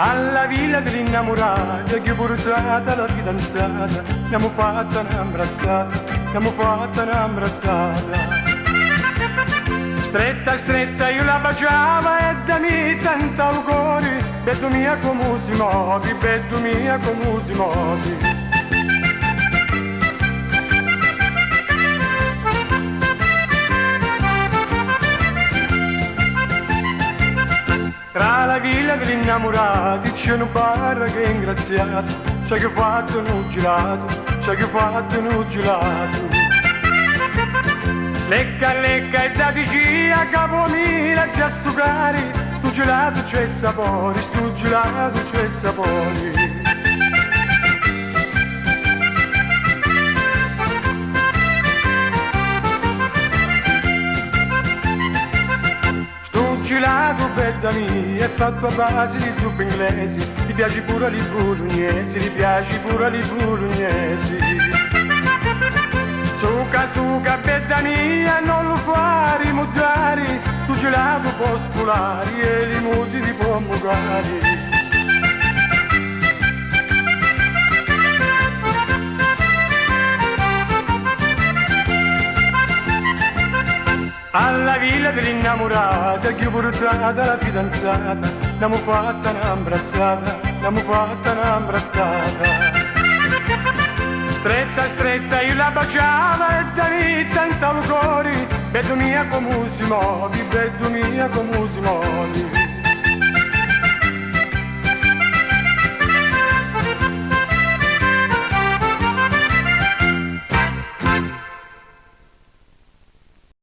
Alla villa dell'innamorata che ho portata la fidanzata, abbiamo fatta un'abbracciata, abbiamo fatta un'abbracciata. Stretta, stretta io la baciava e da me tanto auguri, bello mia come si muovi, bello mia come si muovi. Tra la villa degli innamorati c'è un bar che è ingraziato, c'è che fatto un gelato, c'è che fatto un gelato. Lecca, lecca e datici a capomila già sucari, stu gelato c'è sapore, stu gelato c'è sapore. Gelato bella mia, è fatto a base di zuppe inglesi, ti piace pure li bolognesi, ti piace pure li bolognesi. Suca, suca, bella mia, non lo fare mutare, tu gelato può scolare e li musi di pomogari. Alla villa dell'innamorata che ho portata la fidanzata, l'abbiamo fatta un'abbracciata, l'abbiamo fatta un'abbracciata. Stretta, stretta io la baciava e da me tanto auguri, bello mia come si muovi, bello mia come si muovi.